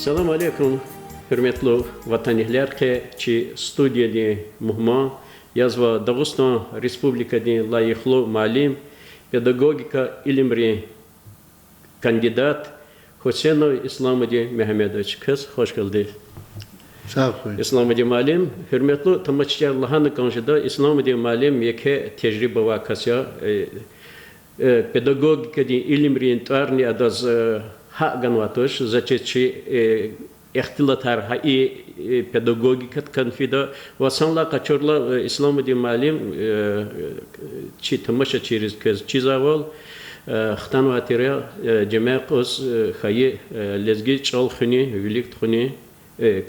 Assalamu alaikum, hürmetli vatandaşlar ki stüdyoda muhman yazva Dağıstan Respublika'da layıklı malim pedagogika ilimri kandidat Hüseyin İslamcı Mehmedovich kız hoş geldin. Sağ olun. İslamcı malim hürmetli tamaşçılar lahanı kanjıda İslamcı malim yeke tecrübe vakası pedagogika ilimri intvarni adaz ha ganvatosh zaçeçi ihtilatar hai pedagogikat kanfida vasanla kaçırla İslam'ı malim çi tamaşa çiriz kez çizaval xtan vatira cemaat os hayı lezgi çal khuni vilik khuni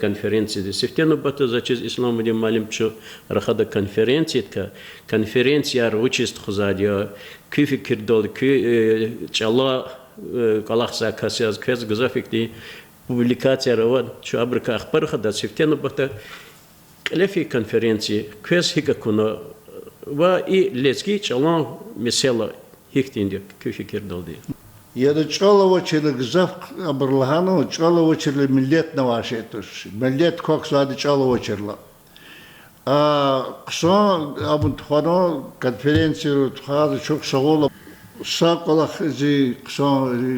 konferensiya sifteno bata zaçez İslam'ı malim çu rakhada konferensiya ruchist khuzadiya ki fikir dol ki çala kalaksa kasiyaz kez güzafikti publikatsiya ravan şu abrika akhbar khada sifteno bata kalefi konferensiya kez hikakuna va i lezgi çalan mesela hiktindik ki fikir doldi. Ya da çağla çeli gızaf abrlahano çağla çeli millet navaşetuş. Millet koksadı çağla çerla. Kısa abun tuhano konferensiya tuhazı çok sağol. Sağolak zi kısa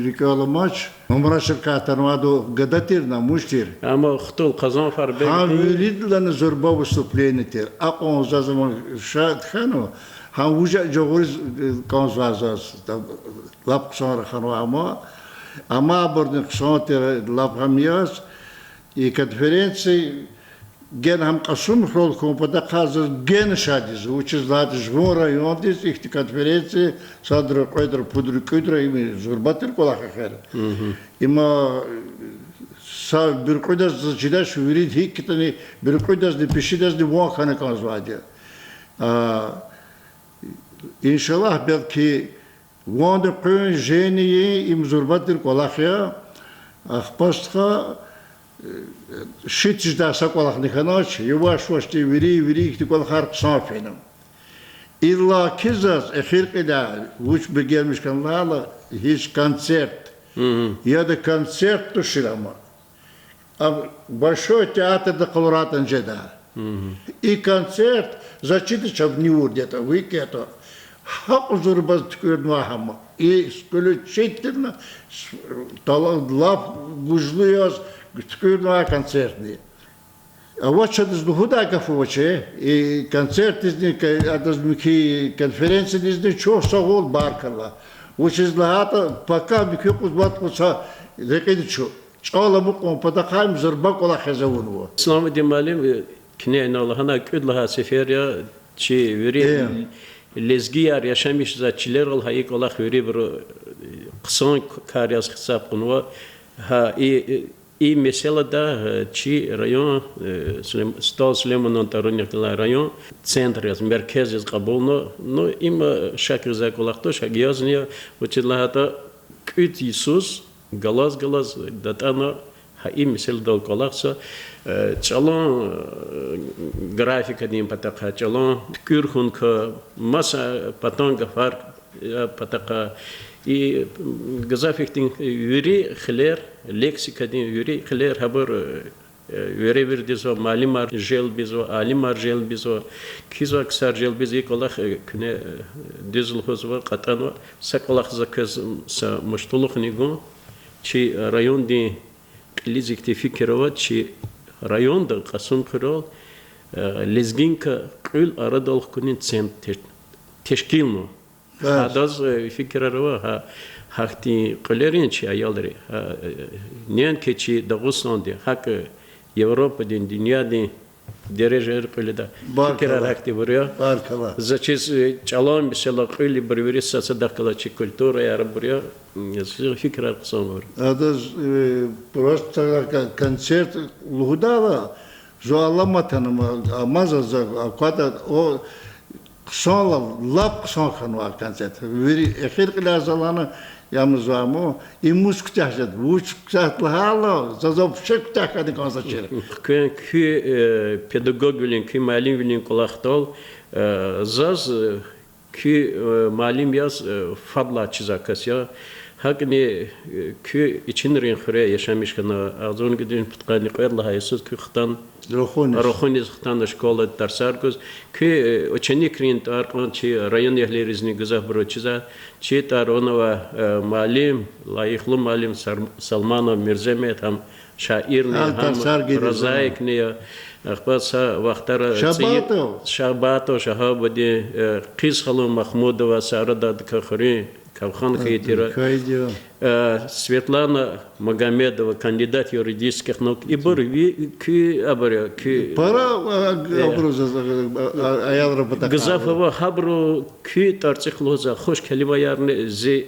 rikala maç. Numara şirkatan vado gadatirna muştir. Ama xtul kazan farbe. Ha veridlan zorba vыступлениtir. Akon zaman şad khano. Ha uca jogoriz konzvazas. Lap sonra khano ama bordin kısa lap hamiyas. I konferensiya gen ham qasum rol kompada qazır gen şadiz uçuz lat jvon rayondis ihti konferensiya sadr qoydr pudr qoydr imi zurbatır kolaq xer. İma sal bir qoydas jidaş virid hikitani bir qoydas de pişidas de von khana qazvadi. İnşallah belki von de qoyn jeniye im zurbatır kolaq ya. Axpastqa Шитиш да саколах ниханач, юваш вашти вири ихти кол харп санфеним. İlla kizaz ehirkida uç begelmiş kanala hiç konцерт. Ya da konцерт tuşirama. Ama большой театр da колоратан жеда. И концерт зачитыч обнивур где-то выкето. Хак узурбаз ткурнуахама. И исключительно талантлав гужлыяз ткурнуа концертни. А вот что из духуда кафуваче и концерт из них адазмики конференции из них чё сагол баркала. Учез лата пока бикё кузбат куса рекеди чё. Чала буком падахайм зурба кола хазавунво. İslam'ı malim kine Allah'ına küdlaha seferiya çi veri lezgiyar yaşamış zaçiler ol hayık ola veri bir kısan karyas hesap konu ha i mesela da çi rayon Stal Süleyman'ın tarihindeki rayon centriyaz merkeziyaz kabulno no im şakir zakolakto şagiyaz niye uçillahata küt Isus galaz datana ha i mesela da kolaksa çalan grafika diyeyim pataka çalan kürhun ka masa patanga fark pataka i gazafektin yuri khiler leksika din yuri khiler haber yuri bir dizo malimar jel bizo alimar jel bizo kizo aksar jel bizo ikolak kune dizul hozva qatano sakolak zakaz sa mushtuluk nigo çi rayon di lizikti fikirovat çi rayonda qasım qirol lezginka qul aradal kunin tsem teşkilno Adaz fikirleri var. Hakti kulerin çi ayalları. Niyen keçi Dağıstan'da, hak Avrupa'da, dünyada dereceler kuleda. Fikirler hakti buraya. Barkala. Zaçız çalan mesela kuli bir sadakala çi kultura yar buraya. Fikirler kısa var. Adaz просто концерт лугудава зоаламатанма амаза аквата o Sonra lap son kanwa konцерт. Veri ehir klazalanı yalnız var mı? İmus kutacak. Uç kutacaklı hala. Zazop şey kutacak konser. Ki pedagog bilin, ki malim bilin kulaktol. Zaz ki malim yaz fadla çizakasya. Hakni kü için rin xure yaşamış kana azon gidin putkani qoyalla haysus kü xtan Roxonis xtan şkola dersar göz kü ученик rin tarqan çi rayon yehlerizini güzel broçiza çi taronova malim layıklı malim Salmanov Mirzemet ham şairni ham razaikni Ахпаса вахтара Шабатов Шахабади Қиз Халу Махмудова Сарадад Кахри Кавхан Хейтира Светлана Магомедова кандидат юридических наук и бор ки абаря ки пара аял работа Газафова хабру ки тарцихлоза хош келима ярны зи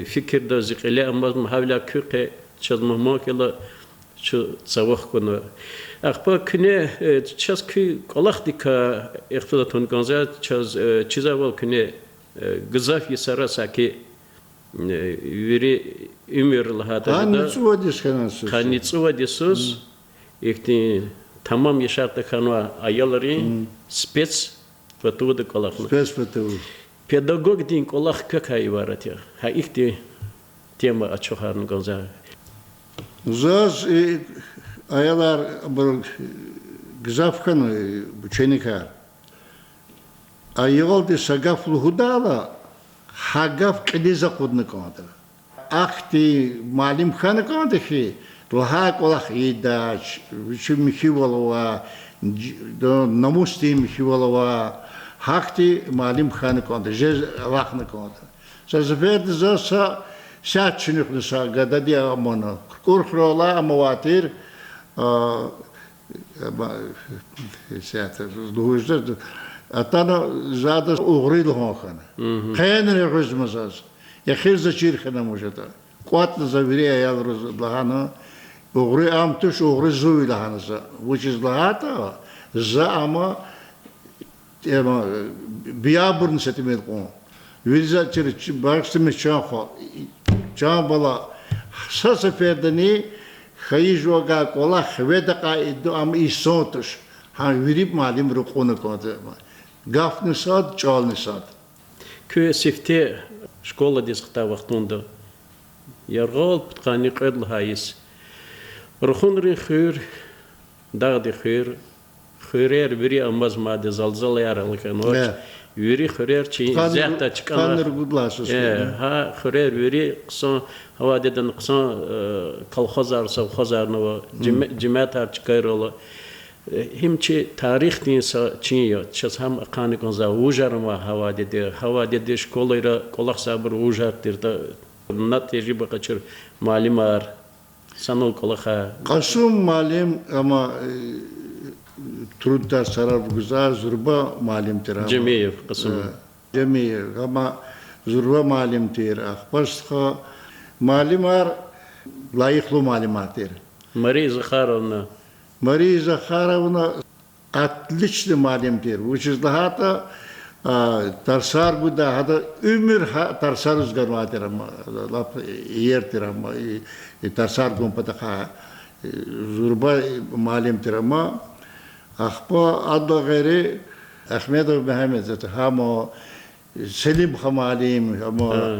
fikirde zikile ama havla küke çözmem kela şu sabah konu. Akpa küne çöz kü kolak dika ihtilatun ganza çöz çizaval küne gızaf yisara saki veri ümür lahata da kanitsu vadisus ihti tamam yaşarta kanwa ayalari spets fatuda kolaklı. Spets fatuda. Pedagog din kolak köka ibaret ya. Ha ihti tema açıklarını ganza. Zaz ayalar bu gızafkan buçenika. Ayol de sagaf luhudala hagaf kediza kudne kandı. Akti malim khanı kandı ki laha kolak idaç, biçim mihivalova, namusti mihivalova. Hakti malim khanı kandı, jez vakne kandı. Sazverdi zasa şaçınık nisa gada diye amana. Kurkrola amawatir Luhujda atana zada uğril hokan. Kayanır rızmazaz. Yaxir zaçir khana mujata. Qat zaviri ayal rız lahana uğri amtuş uğri zuy lahanasa. Which is lahata za ama biyaburn setimet qon. Vilza çir baksım çaxa. Çabala sasa ferdani Hayıjoga kola hvedaka idu am isotuş. Ha virip malim rukunu kodu. Gafni sad, çalni sad. Kö sifte şkola diskta vaxtunda. Yargal putkani qedl hayis. Rukhunri khir dağdi khir. Khirer veri amaz made zalzal yaralıkan oç. Veri khirer çi zahta çıkan. Kanır gudlasız. Ha khirer veri qsan hava deden qsan kolxozar savxozarnova cemaat çıkarılı. Himçi tarih dinsa çiyo. Ças ham qani konza ujarma hava dedi şkolayra kolaq sabır ujartir da nat tecrübe kaçır malimar sanol kolaxa. Qasum malim ama Trudda sarar güzel zurba malim tira. Cemiyev qasım. Cemiyev ama zurba malim tira. Başka malimar layıklı malumatır. Mariya Zakharovna. Mariya Zakharovna отличный malimdir. Which is daha tarsar bu da hada ömür tarsar uzgarmadır ama laf yertir ama tarsar gompata zurba malimdir ama Akpa adı gayri Ahmedov Mehmet zaten ama Selim Hamalim ama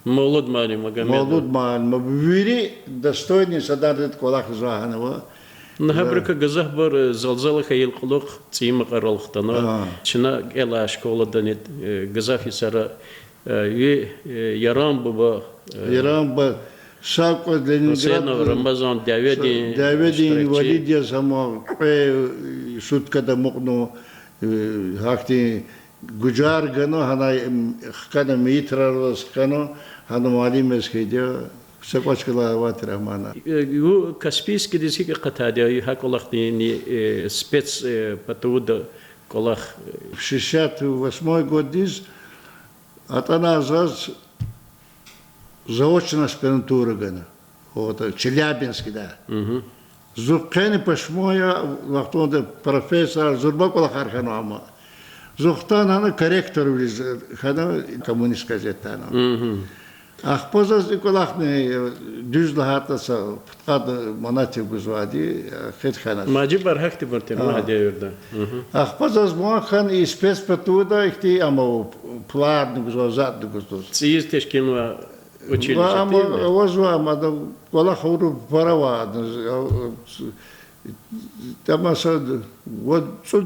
Молод Malim Magomedov. Молод Malim veri достойный sadat kolak zahanı. Нахабрика газах бар залзала хайыл қулық цимы қаралықтана. Чына эла школада нет газах исара ярам баба. Ярам ба Шапка Ленинград. Рамазан Давидин. Давидин инвалидия сама шуткада мокно хакти гуджар гано хана хкана митрарлас гано хана малимес хидя Сепачкала ватра мана. Ю Каспийский десик катадя хаколах ни спец патуда колах. В 68 год диз атана азаз заочная аспирантура гана. Вот Челябинский да. Зубкани пашмоя вахтонда профессор Зурбакола хархана ама. Зухтан ана корректор виз хана коммунист газетана. Ахпозаз иколахне düz lahatasa putkad manatı güzvadi khitkhana. Macib barhakti bartin ma deyirdi. Ахпозаз muakhan ispes patuda ihti ama plar güzvazat güzvaz. Siz teşkil va Училище, Ama değil mi? o zaman da valla huru para vardı. Tamasa o çok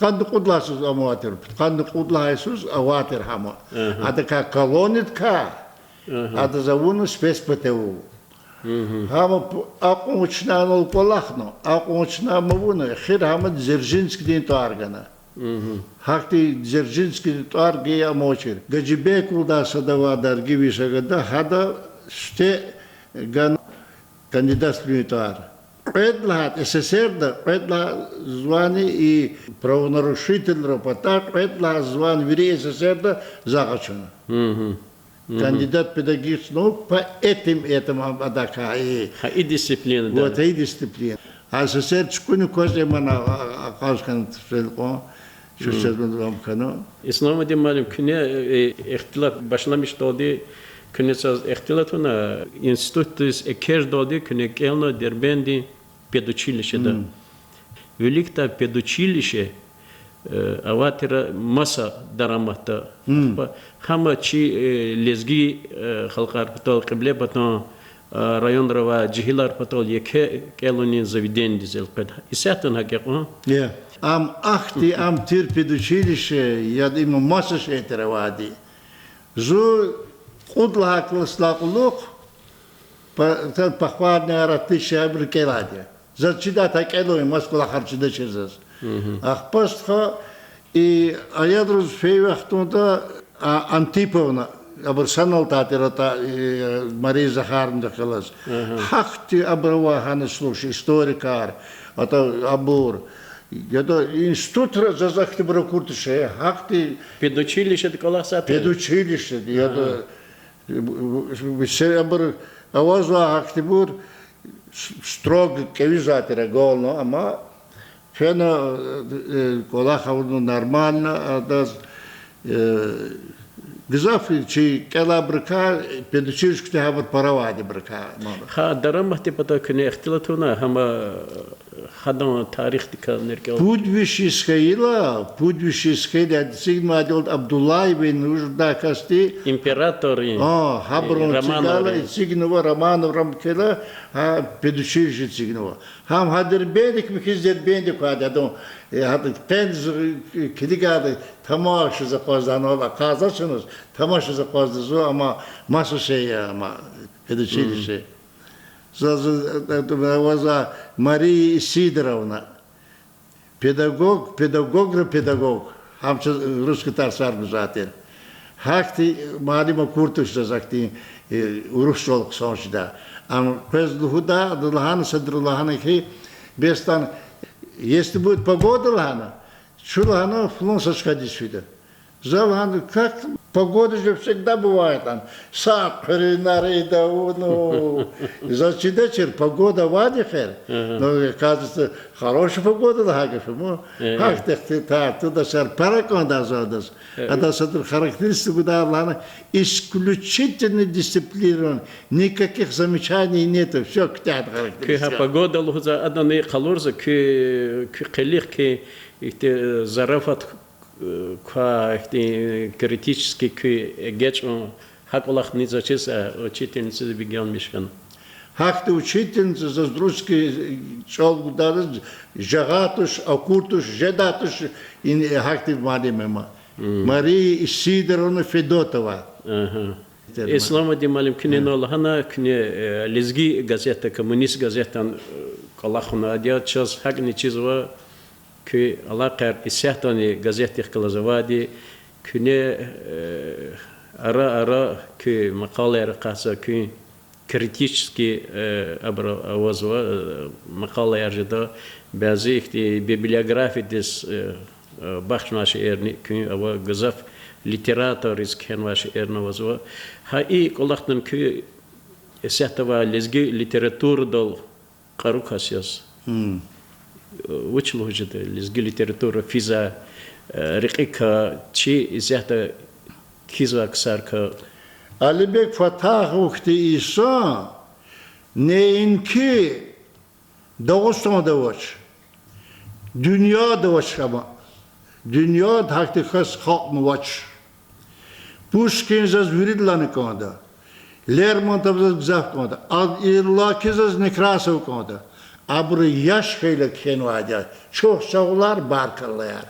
kandı kudlasız amatir. Kandı kudlasız avatir hama. Adı ka kolonit ka. Adı zavunu spespetevu. Hama akun uçnan ol polakno. Akun uçnan mı bunu? Xir hama Дзержинский din targana. Hakti Дзержинский targı ya moçir. Gacibek uldasa da vadar gibi şagada hada işte gan kandidat плюитар. Предлагает СССР, предлагает звание и правонарушитель рапорта, предлагает звание в СССР загачено. Кандидат педагогических наук по этим адака. Ha, iyi disiplini de. Вот и дисциплина. А СССР чкуни козе мана акашкан тфелко, şu sözün ramkano. İslam'da malum küne ihtilaf başlamış doğdu. Küne saz ihtilafına institutus eker doğdu. Küne gelno derbendi pedучилищеда. Великта pedучилище аватира маса дарамата. Хама чи лезги халқар патол қибле батон районрова джихилар патол еке келонин заведен дизел пед. Исятын хакиқо. Yeah. Am achti am tir pedучилище я има маса шетера вади. Зу кудлаклыслаклук пахварне аратыше абрикеладия. Зачида такело и маскула харчида чезас. Ах постха и аядрус фейвахтунда Антиповна абрсанал татерата Мария Захаровна халас. Хахти абрава хана слушай историкар, ата абур. Я то институт зазахти бракуртыше, хахти Pedучилище коласа. pedучилище. Я то все абр авазва хахти бур строг кевизатера голно, ама фена колахавну нормально, а да Гзафи, чи кела брка, педучилище хабар паравади брка. Ha daramahti pata küne ihtilatuna hama hadan tarih dikanır ki. Пудвишискайла, сигма делт Абдуллай бин Ужда касти. İmparator. Хаброн цигала, сигнова Романов рамкела, педучилище сигнова. Хам хадер бедик михиздер бендик хададон. Hadi penz kidigade tamaşa zapazdan ola kazasınız tamaşa zapazdı ama masu şey ama pedучилище. Zaza Мария Сидоровна педагог хамча русский тарсар бузатер. Хакти малима куртуш закти урушчолук соншда. Ам пезлухуда дулхан садрулхан ки бестан. Если будет погода, Лана, чулана флонсочка действительно. Залана, как погода же всегда бывает там. Сапры, нарыда, ну, значит, вечер погода вадихер. Но, кажется, хорошая погода, лагафему. Ах, ты туда сэр параконда задас. Это характеристика, да, Лана, исключительно дисциплинирован. Никаких замечаний нету. Все к тебе характеристика. Погода лухза аданы қалурза қилих ки зарафат ка критически ки геч хакулах низачеса учительница бигян мишкан. Хакты учительница за дружки чолгу дадыз жагатуш, акуртуш, жедатуш и хакты малимема. Мария Сидоровна Федотова. İslam'a diyelim ki ne olahana ki lezgi gazete, komünist gazetten kalahuna diye çöz hak ne çiz var ki Allah kar isyatani gazete kılazavadi ki ne ara ki makaleler kasa ki критически образова makale yarjıda bazı bibliografik des bakmaşı erni ki ama gazaf literatör isken vaşı erni vazva ha i kolaktan ki esahta va lezgi literatur dal qarukasias uçluğucuda lezgi literatura fiza riqika çi esahta kizva ksarka Alibek Fatah ukti İsa neyinki Dağıstan davaş. Dünya davaş ama. Dünya haktikas halk mı vaç. Пушкин заз виридланы конда. Лермонтов заз гзав конда. Ирлаки заз Некрасов конда. Абры яш хейле кенвадя. Çok sağlar barkallar.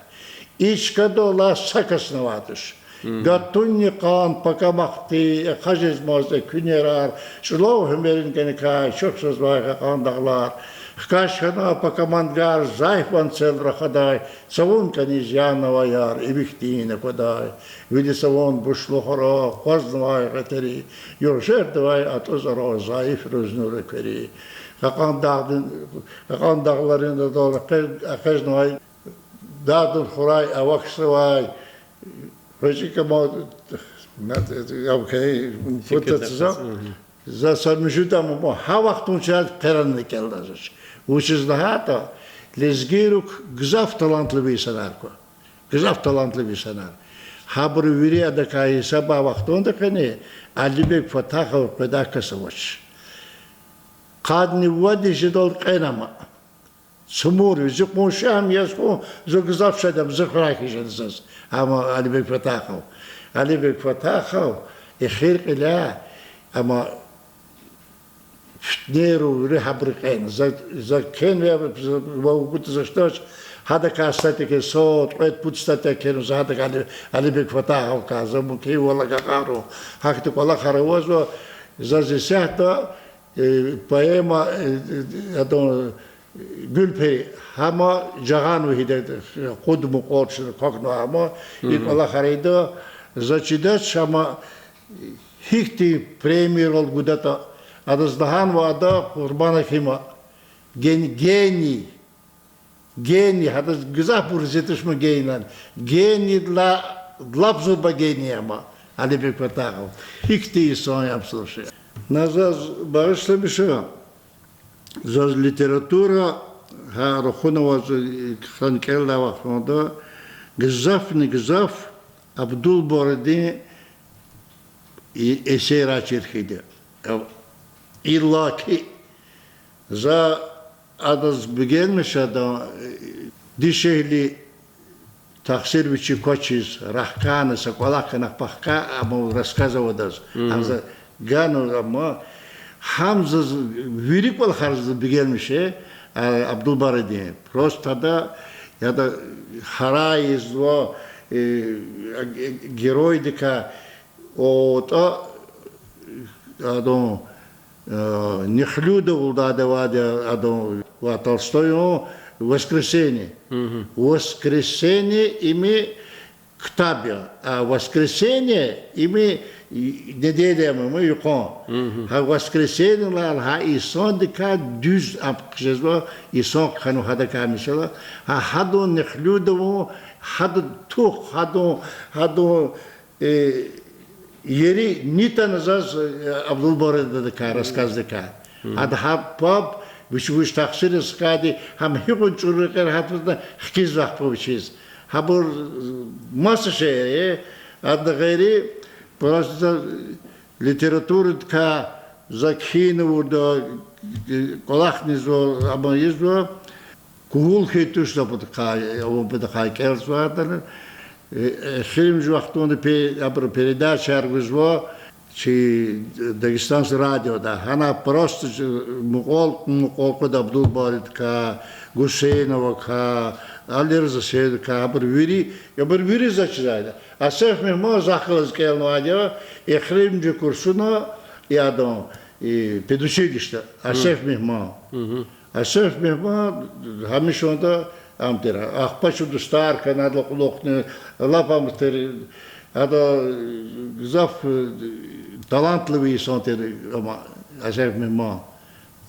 İçkadola sakasnavатыш. Гатунни кан покамахти хажез мозе күнерар. Шлов хмерин кенка çok söz кандалар. Хкашхана покамангар зайфан целра хадай. Савун канизянова яр ибихтине подай. Види савун бушлохора хознавай гатери. Йошердвай атозаро зайф рузнуры кери. Какан дağlarında doğru akajnavay dadun xuray avakşvay. Hoşika mod okay putatsa za sarmüşütam mo ha vaxtun çat karanlık geldaş. Uçuz daha da lezgiruk gzaf talantlı bir sanar ko. Gzaf talantlı bir sanar. Habr viriya da kay sabah vaxtun da kani Alibek Fatahov pedakasavaş. Kadni vadi jidol qenama. Smur zikmosham yasku zigzaf shadam zikraki jadazas. Ama Alibek Fatahov. Alibek Fatahov ikhir ila ama fitneru rehabriqen. Za ken ve vaugut zashtoch hada ka statike sot qet put statike za hada Alibek Fatahov ka zamu ki wala qaro. Hakti wala kharozo za zesahta poema Gülperi ama Jaganu hidet kudmu qorçunu kokno ama ilk Allah harayda zaçidat ama hikti premier ol gudata adazdahan vada kurbana kima geni hadas güzel purzetişme geynan geni la dlapzuba geni ama Alibek Fatahov hikti son yapsılır. Назад барышла биша. За литература ха рохунова ханкелла вахонда гзаф не гзаф Абдул Бороди и эсера черхиде. Иллаки за адаз бегенмеша да дишехли таксир бичи кочиз рахкана саквалакана пахка амо рассказывал даз. Gano ama Hamza virikval harzı bir gelmişe Abdülbaredi. Prosta da ya da Harayız o geroydika o da adon Нехлюдов да давада адон ва Толстой о воскресенье. Воскресенье ими ктабя, а воскресенье ими nedeyle mi yukon. Ha vaskreseni la ha insan dika düz apkızwa insan kanu hada kamisala ha hado nehludo hado tuh hado yeri nitanazaz Abdülbaredi da ka raskazdika. Ad ha pop виш таксир скади ham hikun çuruklar hatırda hikiz vakfı biçiz. Ha bu masa şey ad gayri Просто литература така закинув до колахнизо, або їздо, кулхи тушла потакай, або потакай келсватан. Хилим жвахтон передача аргузво, чи Дагестанс радио да. Она просто мукол да Абдулбари така, Гусейнова ка, Алирза Сейдка, абр вири зачизайда. А сеф мимо захалыз келно адева, и хримджи курсуна, и адон, и педучилища. А сеф мимо. А сеф мимо, хамишонда амтера. Ахпачуду старка, надо лохне, лапамтер, ада гзаф талантливый сонтер, а сеф мимо.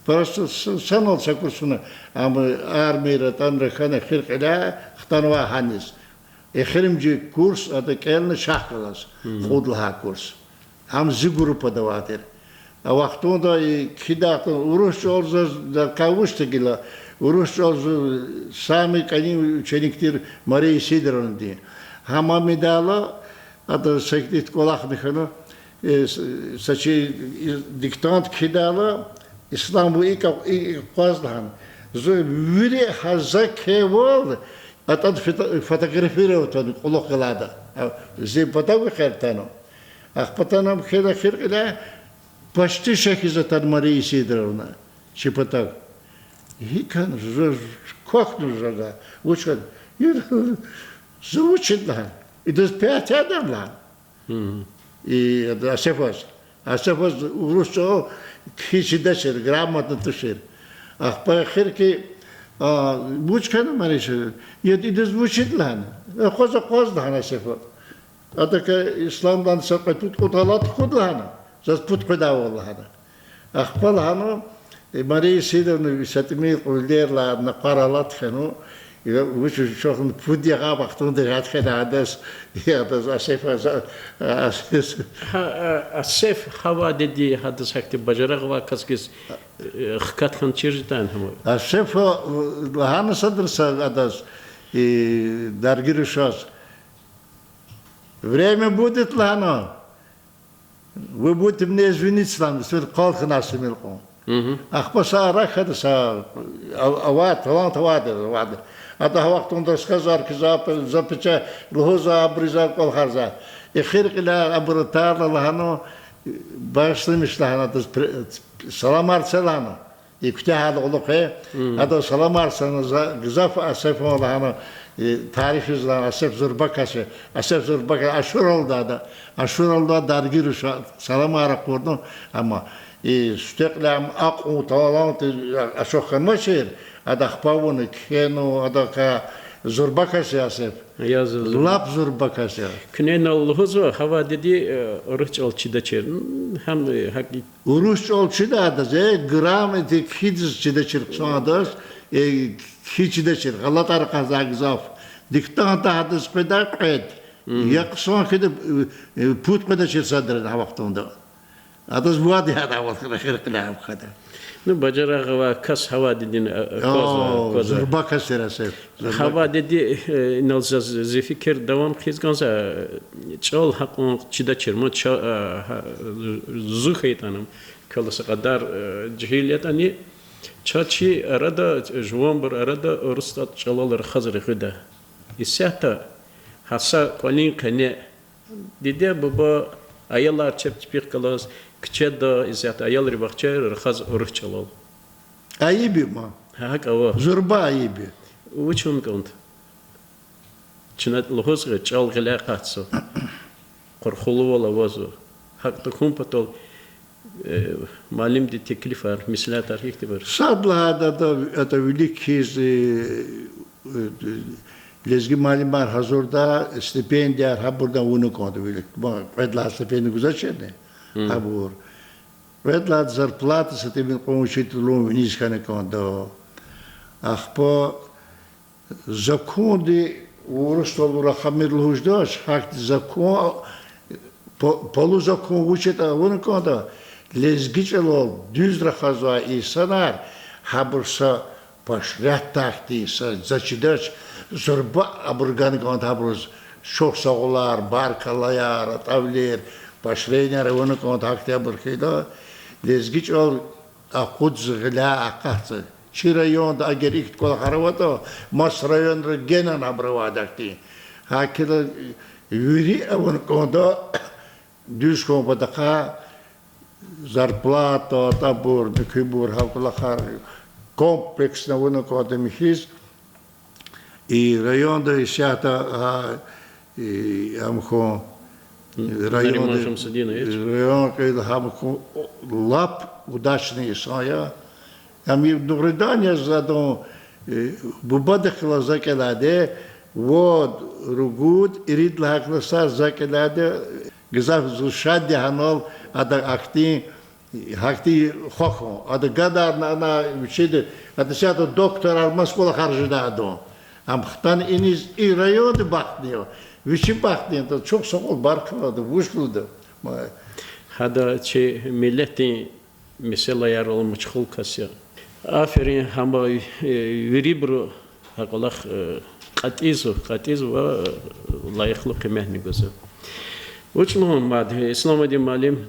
Просто саналса курсуна, а мы армия танрахана хиркада, хтанва ханис. Ехримджи курс, а такелна шахкалас, худлха курс. Ам зигуру подаватер. А вахтонда и кидатон уруш орза да кавуштагила, уруш орза сами кани учениктир Мария Сидоровна ди. Хама медала, а то секдит колахнихана, сачи диктант кидала, İslam'ı ilk fazlahan. Viri hazake var. Atat fotoğrafları otan koloklarda. Zim fotoğrafı kertano. Ахпатанам хеда хиркиля почти шахизатан Марии Сидоровна. Чипатак. Хикан кохну жага. Учат. Звучит лан. И до 5 адам лан. И Асефас. Асефас урусо хичидашер грамотно тушер. Ах по хирки бучкана мариша. И до звучит лан. Хоза лан Асефа. Атака исламдан сакатут куталат худлана. Зас пут кудаволлана. Ах палано Мария Сидоровна сатми кулдер ла на паралат хано. وش شغل فودي غاب أختون ده كده عدس يا ده أسيف السيف هوا دي هذا سكت بجرا غوا كسكس خكات كان تيرجتان هم أسيف لهنا صدر عدس درجير شاس время будет лано вы будете мне извиниться там что قال خناس ملقون أخبصا رخد سا أواد طلعت أواد هذا وقت عند سكزار كذاب زبطة لهوزا بريزا كل خرزا يخيرك إلى أبرتار لهانو باشل مش لهانا سلام أرسلانو يكتي هذا قلقه هذا سلام أرسلنا جزاف أسف لهانا تعرف إزلان أسف زربكاسه أسف زربكا أشورال دا دارجيرش سلام أرقورنو أما استقلام أقوى طالانت أشوخن ماشير هذا خباون كانوا هذا كزربكاس ياسف لاب زربكاس كنينا الهزو هوا دي أرش ألشيدا شير هم حقي أرش ألشيدا هذا زي جرام دي كيدز شيدا شير صادس كيدز شير غلط أرقى زاغزاف دكتور هذا سبدا قيد يقصون كده بوت قدا شير صدر وقتهم ده هذا زوادي هذا وقت الأخير كلام خدا نو بجرا غوا كاس هوا دين كوزا زربا كسر هوا دي نلز زي فكر دوام خيز غنزا چول حقون چدا چرمو زخيتانم كلس قدر جهيليت اني چاچي arada جوان بر arada ارستاد چلال خزر خدا اساتا hasa kolin kane dide baba aylar çepçipik kalas kçeda izat ayal ribakçe rxaz urçalal ayıbi ma hak ava zurba ayıbi uçun kont çnat lohos çal gela qatso qorxulu wala vazo hak da kompatol malim de teklif var misla tarih de var sadla da это великий Lezgi malimar hazırda stipendiyer ha burada onu kondu bilik. Vedla stipendi güzelçene. Abur. Vedla zarplata sa timin помощителю низкане kondu. Ахпо законы уростол рахамир луждаш факт закон полузакон учит onu kondu. Lezgiçelo düz rahazwa insanlar habursa başlat tahtisa zaçidaç Zorba aburgan kont habruz çok sağlar barkalayar atavler başlayınlar onu kont hakta burkida lezgiç ol aqud zgla aqat çirayon da ager ikt kol haravato mas rayon genan abravadakti hakida yuri onu konda düz kompataka zarplata tabur mükibur havkulakar kompleks na onu konda mihis И район да ищата амхо район когда хамхо лап удачный исая ами добродания задо бубадахла закеладе вот ругуд ирид лахласа закеладе гзав зушаде ханол ада акти хакти хохо ада гадар на учиде ада сято доктор армаскола харжда адо Amxtan iniz İrayon'da bakmıyor. Vişi bakmıyor da çok soğuk barkıladı, vuşludu. Hada çi milletin mesela yer olmuş hulkası. Aferin hamba veribru hakolak katizu ve layıklı kıymehni gözü. Uçma madde İslam'da malim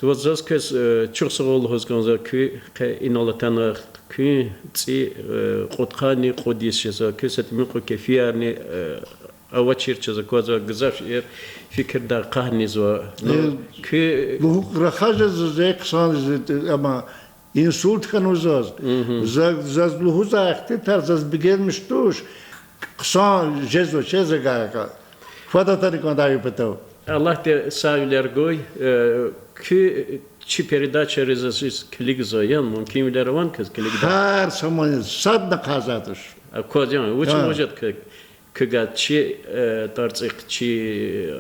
vazaz kes çok soğuk hozganza ki inolatan ki تي قطخاني قديس جزا كسات منقو كفيارني Ava çirçözü koza güzel fikirde kahniz o. Ki Luhuk rakajız zek san ama insult kanuzaz. Zaz luhuz ayakti tarzaz bigelmiş tuş. Kısan jezo çeze gayaka. Fada tarikanda yapıtav. Allah de sağlar goy ki çi perida çerezesiz kilig zayan mümkün bilir van kız kilig da. Her zaman sadna kazatır. Kocan uçun hocat kıga çi tarzik çi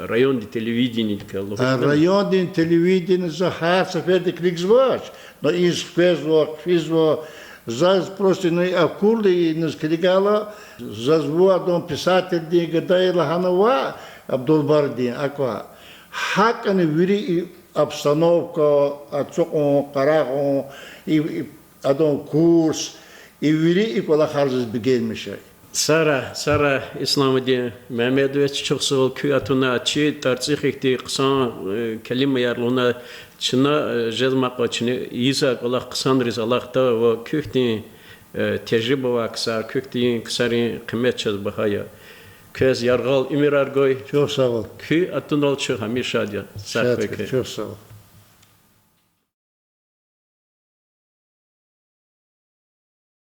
rayon di televizyonu kallo. Rayon din televizyonu za her seferde kliks var. No iz kviz var. Zaz просто не акулы не скригала, заз вуадон писатель din гадайла ханова Абдулбардин аква. Хаканы вири обстановка, ацокон, карагон, и адон курс, и вири и кола харзыз бигелmiş. Sara İslam'ı Mehmet çok sağ ol ki atuna çi tarzik ekti kısa kelime yarlığına çına jezmak açını İsa Allah kısandırız Allah'ta ve kökti tecrübe ve kısa kökti kısarı kıymet çöz bahaya köz yargal ümir argoy Çok sağ ol. ki atun ol çok hamisha diye Çok sağ ol.